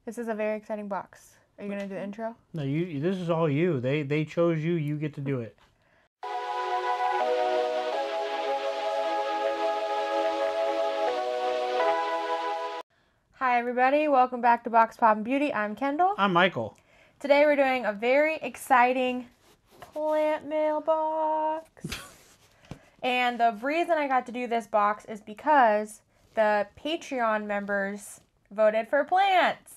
This is a very exciting box. Are you going to do the intro? No, this is all you. They chose you. You get to do it. Hi everybody, welcome back to BoxPopNBeauty. I'm Kendall. I'm Michael. Today we're doing a very exciting plant mail box. And the reason I got to do this box is because the Patreon members voted for plants.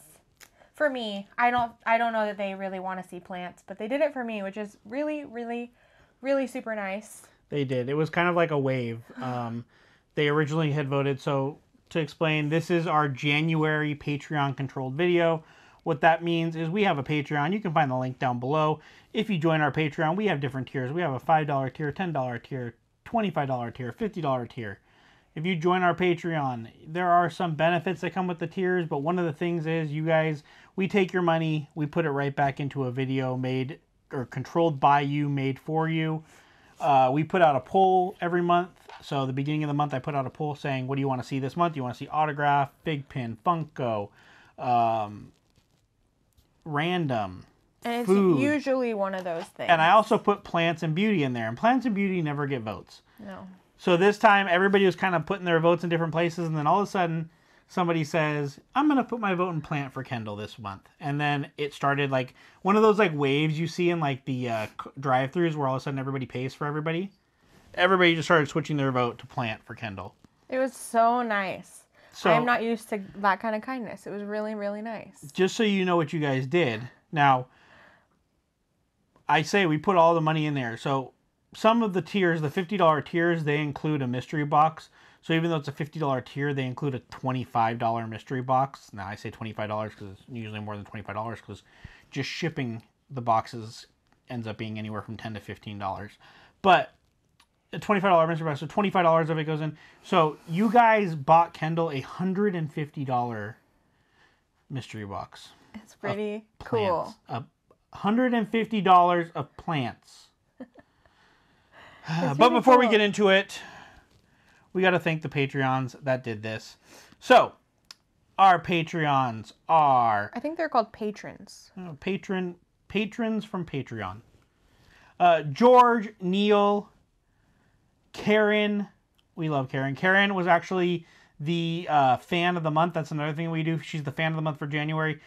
For me, I don't know that they really want to see plants, but they did it for me, which is really, really, really super nice. They did. It was kind of like a wave. They originally had voted. So to explain, this is our January Patreon controlled video. What that means is we have a Patreon. You can find the link down below. If you join our Patreon, we have different tiers. We have a $5 tier, $10 tier, $25 tier, $50 tier. If you join our Patreon, there are some benefits that come with the tiers, but one of the things is you guys, we take your money, we put it right back into a video made or controlled by you, made for you. We put out a poll every month. So the beginning of the month, I put out a poll saying, what do you want to see this month? Do you want to see autograph, big pin, Funko, random, and it's food. Usually one of those things. And I also put plants and beauty in there. And plants and beauty never get votes. No. So this time, everybody was kind of putting their votes in different places. And then all of a sudden, somebody says, I'm going to put my vote in plant for Kendall this month. And then it started like one of those like waves you see in like the drive-thrus where all of a sudden everybody pays for everybody. Everybody just started switching their vote to plant for Kendall. It was so nice. So, I'm not used to that kind of kindness. It was really, really nice. Just so you know what you guys did. Now, I say we put all the money in there. So some of the tiers, the $50 tiers, they include a mystery box. So even though it's a $50 tier, they include a $25 mystery box. Now I say $25 because it's usually more than $25 because just shipping the boxes ends up being anywhere from $10 to $15. But a $25 mystery box, so $25 of it goes in. So you guys bought Kendall a $150 mystery box. It's pretty cool. $150 of plants. But before we get into it, we got to thank the Patreons that did this. So, our Patreons are... I think they're called patrons. Patrons from Patreon. George, Neil, Karen. We love Karen. Karen was actually the fan of the month. That's another thing we do. She's the fan of the month for January.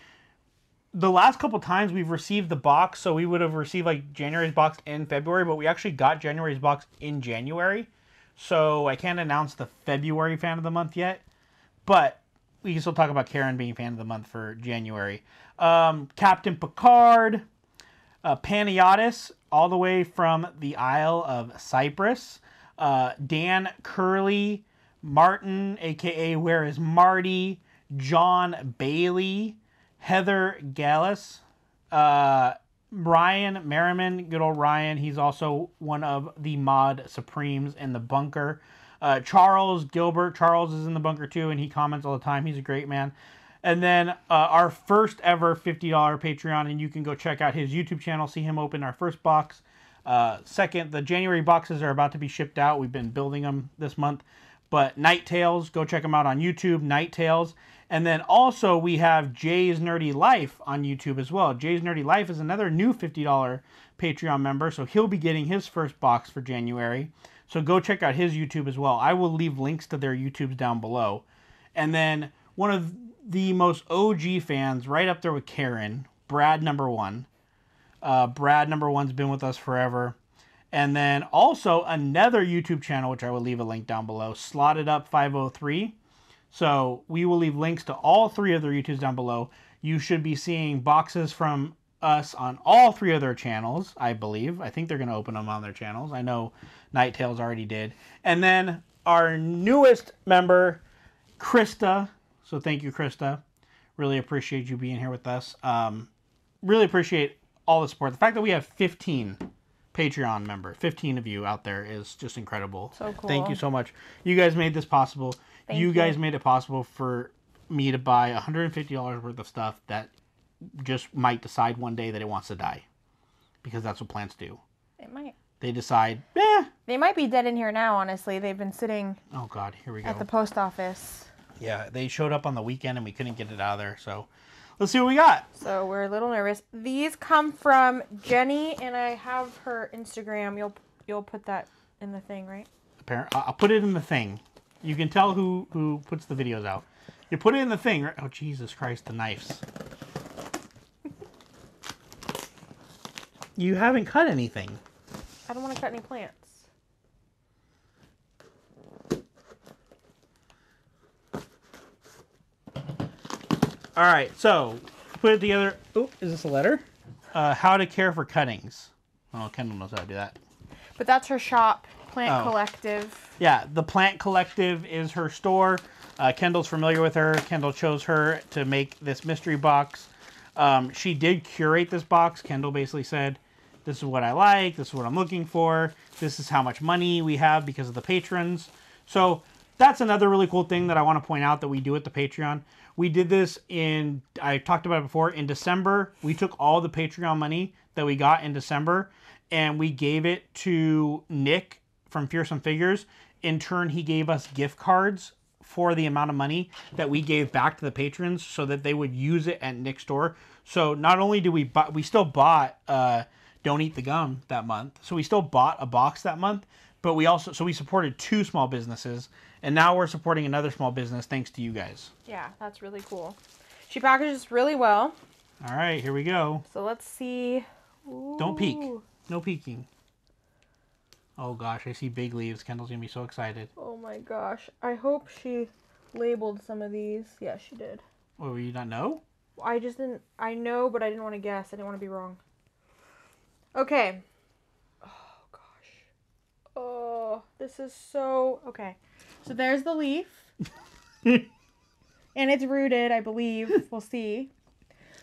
The last couple times we've received the box, so we would have received like January's box in February, but we actually got January's box in January. So I can't announce the February fan of the month yet, but we can still talk about Karen being fan of the month for January. Captain Picard, Paniotis, all the way from the Isle of Cyprus. Dan Curley, Martin, aka Where is Marty, John Bailey, Heather Gallus, Ryan Merriman, good old Ryan. He's also one of the mod supremes in the bunker. Charles Gilbert. Charles is in the bunker too, and he comments all the time. He's a great man. And then our first ever $50 Patreon, and you can go check out his YouTube channel, see him open our first box. Second, the January boxes are about to be shipped out. We've been building them this month. But Night Tales, go check him out on YouTube, Night Tales. And then also we have Jay's Nerdy Life on YouTube as well. Jay's Nerdy Life is another new $50 Patreon member, so he'll be getting his first box for January. So go check out his YouTube as well. I will leave links to their YouTubes down below. And then one of the most OG fans, right up there with Karen, Brad number 1. Brad number 1's been with us forever. And then also another YouTube channel, which I will leave a link down below, Slotted Up 503. So we will leave links to all 3 of their YouTubes down below. You should be seeing boxes from us on all 3 of their channels, I believe. I think they're going to open them on their channels. I know Night Tales already did. And then our newest member, Krista. So thank you, Krista. Really appreciate you being here with us. Really appreciate all the support. The fact that we have 15 Patreon members, 15 of you out there is just incredible. So cool. Thank you so much. You guys made this possible. You guys made it possible for me to buy $150 worth of stuff that just might decide one day that it wants to die. Because that's what plants do. It might. They decide, eh. They might be dead in here now, honestly. They've been sitting Oh, God, here we go. at the post office. Yeah, they showed up on the weekend and we couldn't get it out of there. So Let's see what we got. So we're a little nervous. These come from Jenny, and I have her Instagram. You'll put that in the thing, right? I'll put it in the thing. You can tell who puts the videos out. You put it in the thing, right? Oh, Jesus Christ, the knives. You haven't cut anything. I don't want to cut any plants. All right, so put it together. Oh, is this a letter? How to care for cuttings. Oh, Kendall knows how to do that. But that's her shop, Plant Collective. Yeah, the Plant Collective is her store. Kendall's familiar with her. Kendall chose her to make this mystery box. She did curate this box. Kendall basically said, this is what I like. This is what I'm looking for. This is how much money we have because of the patrons. So that's another really cool thing that I want to point out that we do at the Patreon. We did this I talked about it before, in December. We took all the Patreon money that we got in December and we gave it to Nick from Fearsome Figures. In turn, he gave us gift cards for the amount of money that we gave back to the patrons so that they would use it at Nick's store. So not only do we still bought Don't Eat the Gum that month. So we still bought a box that month, but we supported 2 small businesses, and now we're supporting another small business thanks to you guys. Yeah, that's really cool. She packages really well. All right, here we go. So let's see. Ooh. Don't peek. No peeking. Oh gosh, I see big leaves. Kendall's gonna be so excited. Oh my gosh. I hope she labeled some of these. Yeah, she did. Oh, you not know? I just didn't. I know, but I didn't want to guess. I didn't want to be wrong. Okay. Oh gosh. Oh, this is so... Okay. So there's the leaf. And it's rooted, I believe. We'll see.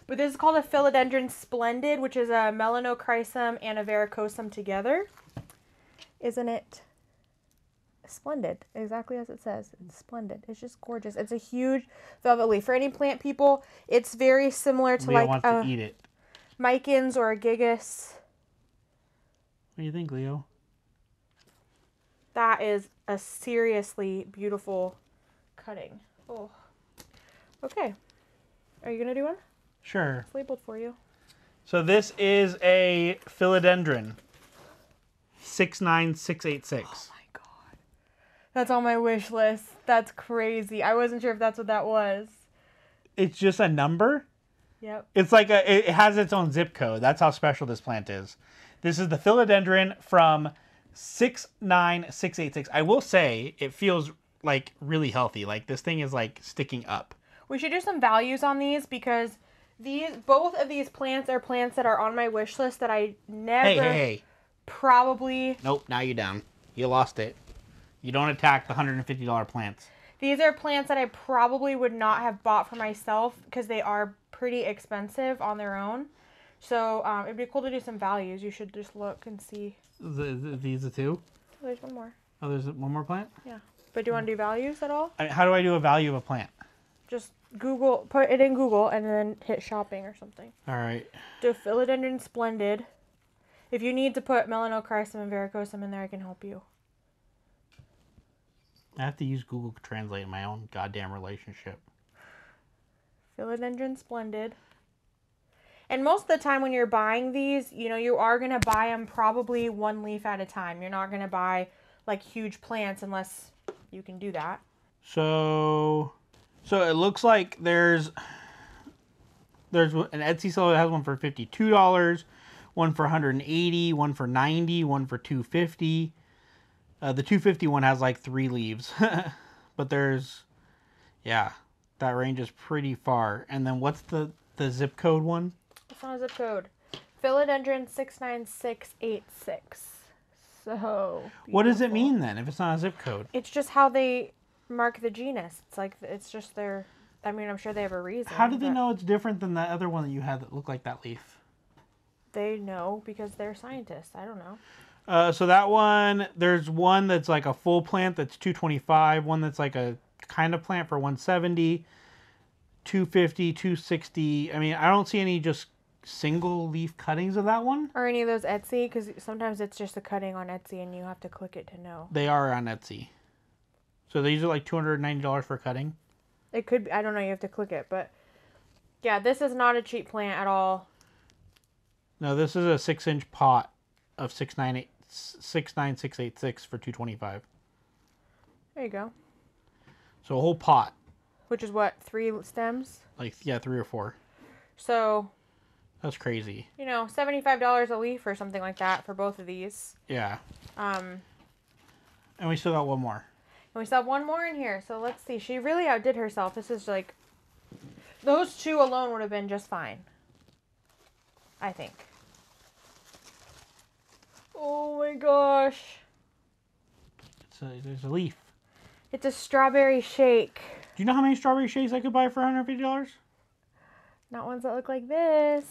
But this is called a Philodendron Splendid, which is a Melanochrysum and a Verrucosum together. Isn't it splendid? Exactly as it says. It's splendid. It's just gorgeous. It's a huge velvet leaf. For any plant people, it's very similar to Leo wants to eat it. Micans or a gigas. What do you think, Leo? That is a seriously beautiful cutting. Oh. Okay. Are you going to do one? Sure. It's labeled for you. So this is a Philodendron. 69686. Oh my god. That's on my wish list. That's crazy. I wasn't sure if that's what that was. It's just a number? Yep. It's like it has its own zip code. That's how special this plant is. This is the Philodendron from 69686. I will say it feels like really healthy. Like this thing is like sticking up. We should do some values on these because both of these plants are plants that are on my wish list that I never Hey. probably... Nope, now you're down. You lost it. You don't attack the $150 plants. These are plants that I probably would not have bought for myself because they are pretty expensive on their own. So it'd be cool to do some values. You should just look and see. These are 2? There's one more. Oh, there's one more plant? Yeah. But do you want to do values at all? How do I do a value of a plant? Just put it in Google and then hit shopping or something. All right. Do Philodendron Splendid. If you need to put Melanochrysum and Verrucosum in there, I can help you. I have to use Google Translate in my own goddamn relationship. Philodendron Splendid. And most of the time when you're buying these, you are going to buy them probably one leaf at a time. You're not going to buy like huge plants unless you can do that. So it looks like there's an Etsy seller that has one for $52, one for $180, one for $90, one for $250. The $250 one has like 3 leaves, but that range is pretty far. And then what's the zip code one? It's not a zip code. Philodendron 69686. So beautiful. What does it mean then if it's not a zip code? It's just how they mark the genus. It's just their... I mean, I'm sure they have a reason. How did they know it's different than the other one that you had that looked like that leaf? They know because they're scientists. I don't know. So that one, there's one that's like a full plant that's $225, one that's like a kind of plant for $170, $250, $260. I mean, I don't see any just single leaf cuttings of that one. Or any of those Etsy, because sometimes it's just a cutting on Etsy and you have to click it to know. They are on Etsy. So these are like $290 for cutting. It could be, I don't know, you have to click it, but Yeah, this is not a cheap plant at all. No, this is a 6-inch pot of 69686 for $225. There you go. So a whole pot. Which is what, 3 stems? Like, yeah, 3 or 4. So, That's crazy. you know, $75 a leaf or something like that for both of these. Yeah. And And we still got one more. we still have one more in here. So let's see. She really outdid herself. This is like, those 2 alone would have been just fine. I think. Oh my gosh. There's a leaf. It's a strawberry shake. Do you know how many strawberry shakes I could buy for $150? Not ones that look like this.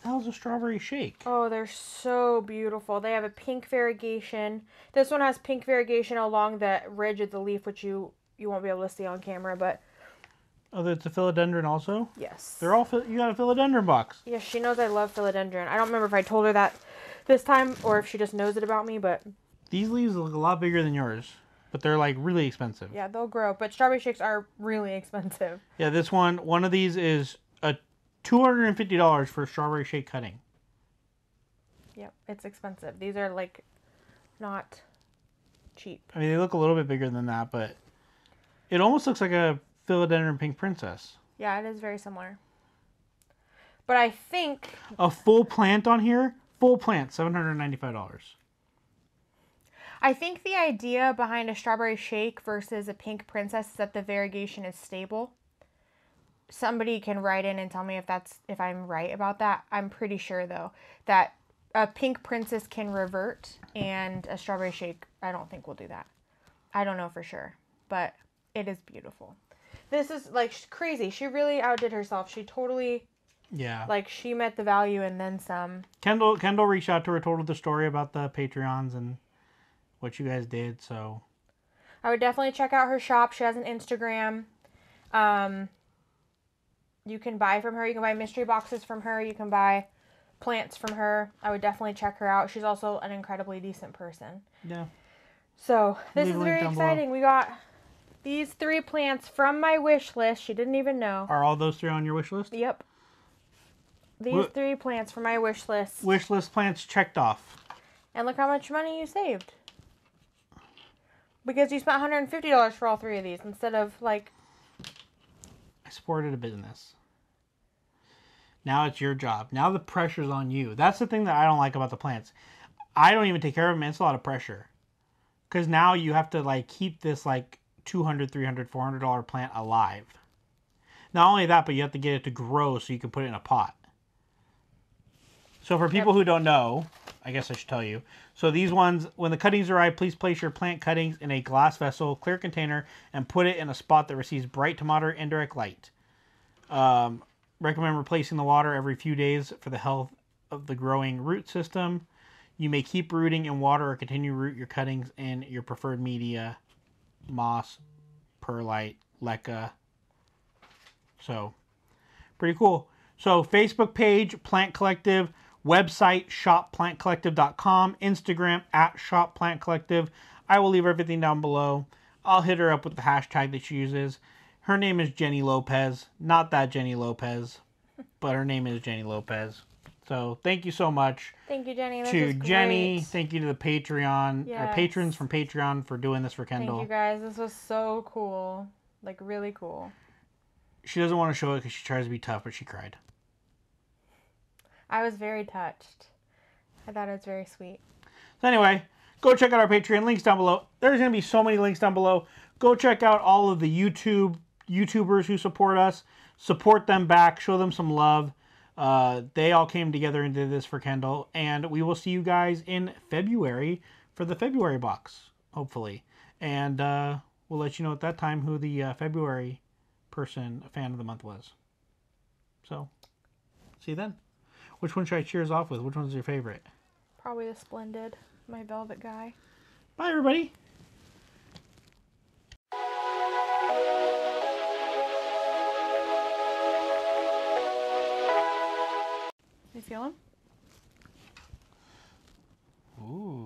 The hell's a strawberry shake? Oh, they're so beautiful. They have a pink variegation. This one has pink variegation along the ridge of the leaf, which you won't be able to see on camera, but... Oh, it's a philodendron also? Yes. They're all... You got a philodendron box. Yeah, she knows I love philodendron. I don't remember if I told her that this time or if she just knows it about me, but... These leaves look a lot bigger than yours, but they're like really expensive. Yeah, they'll grow, but strawberry shakes are really expensive. Yeah, this one of these is a $250 for a strawberry shake cutting. Yep, it's expensive. These are like not cheap. I mean, they look a little bit bigger than that, but it almost looks like a philodendron pink princess. Yeah, it is very similar. But I think... A full plant on here, full plant, $795. I think the idea behind a strawberry shake versus a pink princess is that the variegation is stable. Somebody can write in and tell me if I'm right about that. I'm pretty sure though that a pink princess can revert and a strawberry shake I don't think will do that. I don't know for sure, but it is beautiful. This is like crazy. She really outdid herself. She totally like she met the value and then some. Kendall reached out to her, told her the story about the Patreons and what you guys did, so I would definitely check out her shop. She has an Instagram. You can buy from her. You can buy mystery boxes from her. You can buy plants from her. I would definitely check her out. She's also an incredibly decent person. Yeah. So this is very exciting. We got these 3 plants from my wish list. She didn't even know. Are all those 3 on your wish list? Yep. These 3 plants from my wish list. Wish list plants checked off. And look how much money you saved. Because you spent $150 for all 3 of these instead of like... I supported a business. Now it's your job. Now the pressure's on you. That's the thing that I don't like about the plants. I don't even take care of them. It's a lot of pressure. Because now you have to like keep this like $200, $300, $400 plant alive. Not only that, but you have to get it to grow so you can put it in a pot. So for people who don't know, I guess I should tell you. So these ones, when the cuttings arrive, please place your plant cuttings in a glass vessel, clear container, and put it in a spot that receives bright to moderate indirect light. Recommend replacing the water every few days for the health of the growing root system. You may keep rooting in water or continue to root your cuttings in your preferred media, moss, perlite, leca. So, pretty cool. So, Facebook page, Plant Collective. Website, shopplantcollective.com. Instagram, @shopplantcollective. I will leave everything down below. I'll hit her up with the hashtag that she uses. Her name is Jenny Lopez. Not that Jenny Lopez, but her name is Jenny Lopez. So, thank you so much. Thank you, Jenny. To Jenny. Thank you to the Patreon, yes. patrons from Patreon for doing this for Kendall. Thank you, guys. This was so cool. Like, really cool. She doesn't want to show it because she tries to be tough, but she cried. I was very touched. I thought it was very sweet. So anyway, go check out our Patreon. Links down below. There's going to be so many links down below. Go check out all of the YouTubers who support us. Support them back. Show them some love. They all came together and did this for Kendall. And we will see you guys in February for the February box, hopefully. And we'll let you know at that time who the February fan of the month was. So, see you then. Which one should I cheers off with? Which one's your favorite? Probably the Splendid, my velvet guy. Bye, everybody. You feel him? Ooh.